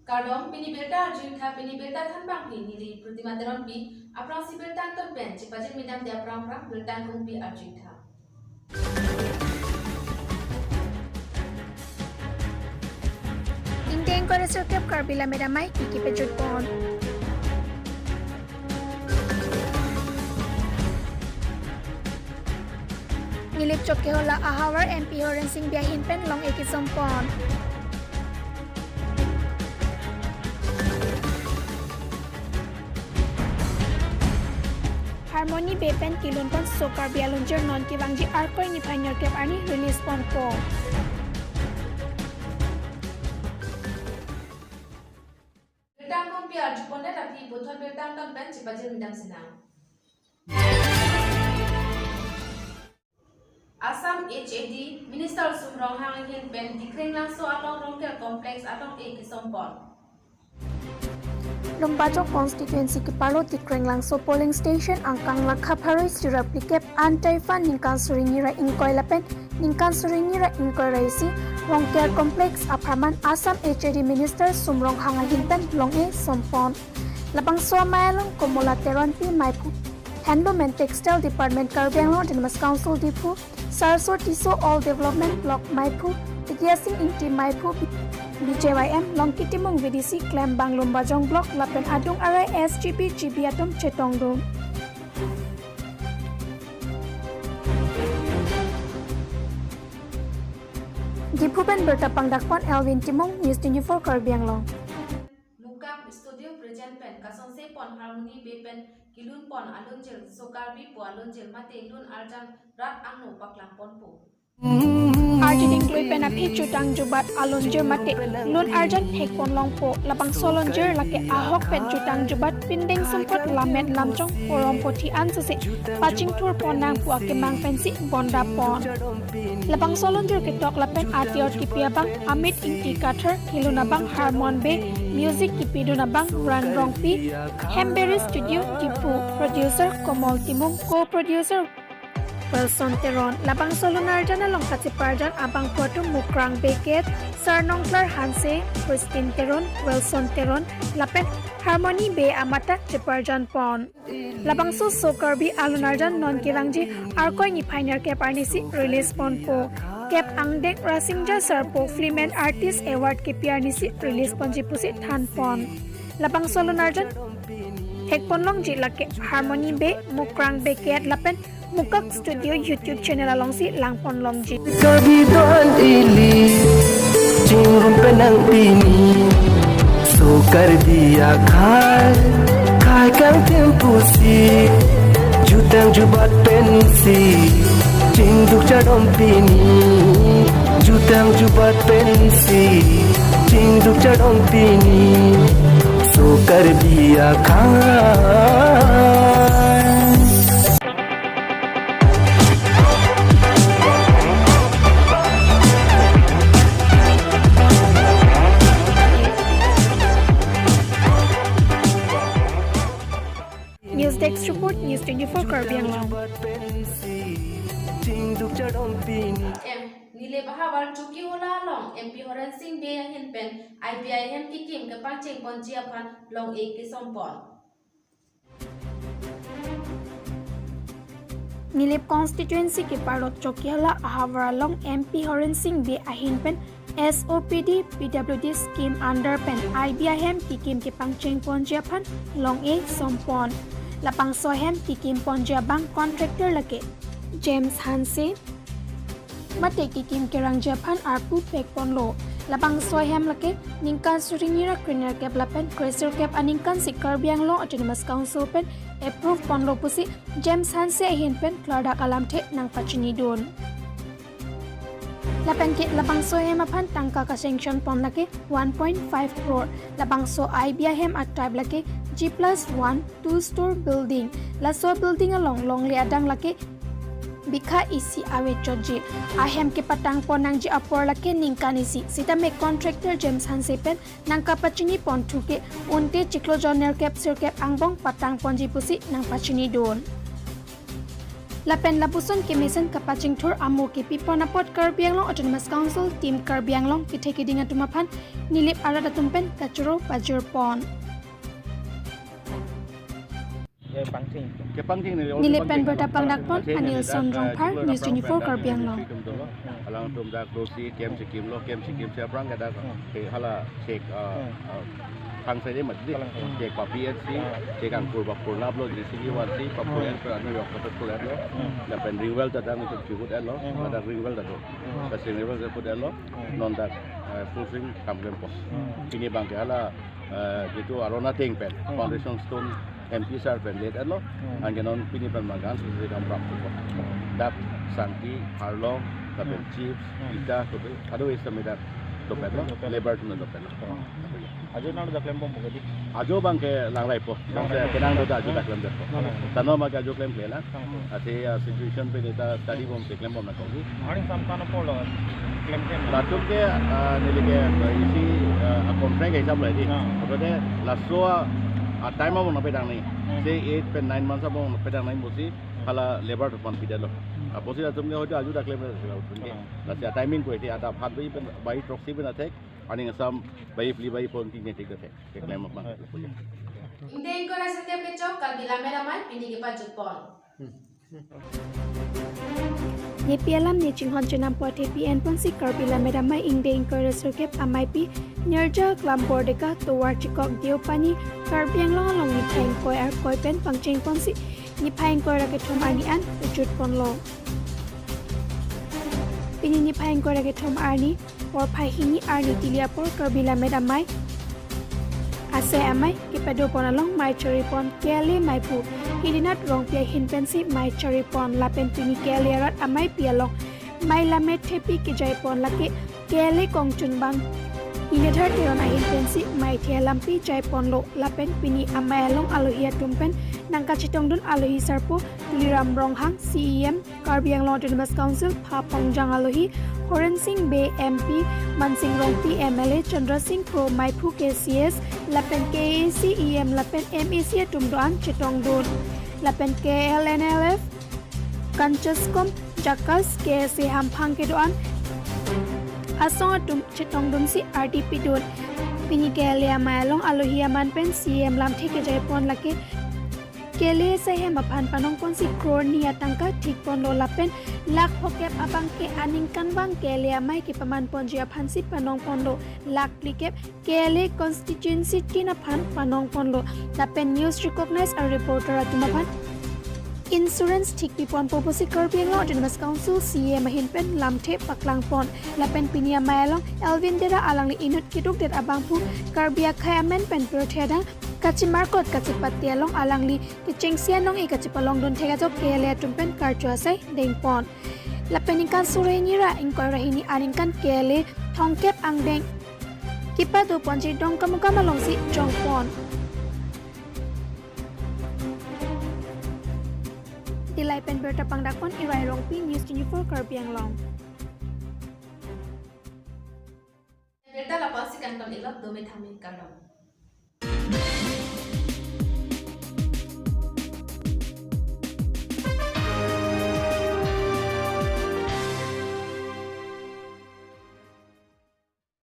Kardom pini belta arjun pini belta than bang pini di Pratima teron pi aprang si belta ton pen cipajen midam dia aprang belta kong pi arjun tha. Inteng ko na sirkep karbila medamay kikipejud pon. Nilip chok ke hola ahawar MP Horen Singh biyahin pen long ekisom pon. Harmony Bepen kilun pon sokar bialunjer non kibangji arkoi ni panyar kep ani release pon po. Belta kong pi arjun pon na rapi bothon belta ton pen cipajen midam senang. Assam HAD Minister Sumrong Hangin Pen Dikreng Langso Atong Rongkel Complex Atong A Kisompon. Lumbajok constituency ki palo tikreng langso polling station angkang lakha pharoi siraplikep antaifan ningkan suringira ingkoi lapen ningkan suringira ingkoi raisi rongkel complex aparman Assam HAD Minister Sumrong Hangin Pen long e sompon. Labang suamayalong komola teron pi maipu Handloom and Textile Department Karbi Anglong Autonomous Council Dipu Sarso Tiso All Development Block Maipu Tigiasing Inti Maipu BJYM Longkitimong VDC Klem Bang Lumbajong Block Lapen Adung Arai SGP Jibiatum Chetongdung. Dipupen bertapang dakpon Elvin Timong News 24 Karbi Anglong. Mukam Studio Present Pen Kasong Se Pon Harmony Bepen Kilun Pon Alunjel Sokarbi Po Alunjel Mate Lun Arjan Rat Angno Paklang Pon Po. Arjun include penapi cutang jubat alunjer mate lun arjan hekpon longpo labang solonjer lake ahok pen cutang jubat pindeng sempot lamet lamchong porom poti an sese paching tur ponang puake mang pensi bonda pon labang solonjer ketok lapen atiot kipiabang amit inti kathar hilunabang harmon be music kipidunabang ran rongpi Hemberry Studio Tipu producer Komol Timung co-producer Wilson Teron, Labang Solunar Jana Long Katiparjan, Abang Puatu Mukrang Beket, Sarnong Klar Hanse, Christine Teron, Wilson Teron, Lapen, Harmony Bay Amata, Tiparjan Pon. Labang Su Sokarbi Alunarjan Non Kilangji, Arkoi Ni Pioneer Cap Arnisi, Release Pon Po. Cap Angdek Rasingja Sarpo, Flimen Artist Award Kipiarnisi, Release Ponji Pusit Tan Pon. Labang Solunarjan, Hekpon Longji Lake, Harmony Bay, Mukrang Beket, Lapen, Mukak Studio YouTube channel alongsi Langpon Longji. Kabi don ili, cingrum penang pini, sokar dia kai kang tempusi, jutang jubat pensi, cingduk cadom pini, jutang jubat pensi, cingduk cadom pini, sokar dia kai. News Desk Report News 24 Karbi Anglong. Nile Bahawar Chuki Hola Long MP Horen Singh Biyahin Pen IPIM Kikim Kapang Cheng Pon Jiapan Long A Kisompon. Nilip constituency ki parot chokiala ahawara long MP Horen Singh be ahin pen SOPD PWD scheme under pen IBIM Kikim Kipang Cheng Pon Jiapan long A Sompon. Lapang sohem Kikim Pon Jiabang contractor lake James Hanse Mate Kikim Kerang Japan Arpu Pek Pon Lo. Labang sohem lake Ningkan Suringira Kriner Cap Lapen Crescer Cap Aningkan si Karbiang Long Autonomous Council pen approve Pon Lo Pusi James Hanse ahin pen Klardak Alam Te Nang Pachini Don. Lapan ke labang so hem apan tangka ka sanction pon lake 1.5 crore. Labang so IBIM at type lake G+1 2-store building. Laso building along long liadang lake Bika isi awe choji. Ahem ke patang pon nang ji apor lake ningkan isi. Sita me contractor James Hansepen nang kapachini pon tuke unte ciklo joner cap sir cap angbong patang pon ji pusi nang pachini don. Lapen lapuson kemesen kapaching thur amo ke piponapot Karbi Anglong Autonomous Council Team Karbi Anglong kithe kidinga tumapan nilip arada tumpen kachuro bajur pon. Nilipen bertapang dakpon Anil Sondrongpar News 24 Karbi Anglong. Alang tum dak dosi kem sikim siap rang kada ke hala cek kang saya mesti cek pa PSC cek kan pur lab lo di sini warsi pa pur per New York pa pur lo dan pen ringwell tadang itu cukup elo ada ringwell tado kasi ringwell cukup elo non dak full swing kampen pos ini bang hala itu arona ting pen foundation stone MP sar pen let elo angenon pini pen magan sesuai dengan praktik dak santi harlong tapi chips kita tu ada istimewa dompet lo labor tu dompet lo ajo nang dak lempom pogadi ajo bang ke lang lai po saya kenang do ajo dak lem po tano ma ajo klem klela ate situation pe data study bom pe klem bom na kogi ani samtana polo klem latuk ke nilige isi contract ke hisab lai di obade laswa time mo na pedang ni say 8 pe 9 months abo pedang nai bosi hala labor tu pon pidalo posisi atum ke hoja ajo dak lem la sia timing ko ite ada phat bai proxy ben attack ani ngasam bai fli bai pon ting tik attack ke claim apa Indeng ko na setiap kecok Karbi Lamedamai pinigi pajut pon. Ye pialam ni chinghon chunam pothe PN ponsi Karbi Lamedamai Indeng ko resurkep amaipi nerja klampor deka towar chikok diopani Karbi Anglong long ni pheng koi ar koi pen pangcheng ponsi ni pheng koi ra ke thum ani an ujut pon lo. Pini ni pheng koi ra ke thum ani or phai hini ani tiliapor Karbi Lamedamai ase amai ki pedo ponalong mai chori pon kele mai pu hidinat rong pia hin pensi mai chori pon lapen pini kele rat amai pialong mai lamet thepi ki jai pon lake kele kongchun bang inethar teron ahin pensi mai thia lampi jai pon lo lapen pini amai along alohia tumpen nangka chitong dun alohi sarpo tuliram ronghang CEM Karbi Anglong Autonomous Council pha pongjang alohi Horen Singh Bay MP Mansing Rongpi MLA Chandra Singh Pro Maipu KCS lapen KACEM lapen MEC tumdoan chitong dun lapen KLNLF Kanchaskom Jakas KSA Hampang kedoan asong atum chitong dun si RDP dun pini KLA mayalong alohia manpen CM lam thike jaipon lake kele sahe mapan panong pon si crore ni atangka thik pon lo lapen lak phokep abang ke aningkan bang kele amai ke paman pon jia phansi panong pon lo lak likep kele constituency tina phan panong pon lo lapen news recognize a reporter atumapan insurance thik pipon poposi Karbi Anglong Autonomous Council CA mahin pen lamthe paklang pon lapen pinia mayalong Elvin dera alang li inut kiduk det abang pu Karbi akhai amen pen pertheda kachimarkot kachipati along alangli kichengsia nong e kachipalong don thega jok kele tumpen karchwa sai dengpon lapenikan surenira ingkoi rahini aringkan kele thongkep angdeng kipa do ponji dong kamuka malongsi jongpon tilai pen bertapang dakon irai rongpi News 24 Karbi Anglong Berita lapasi kan kon ilok do me thami kalong.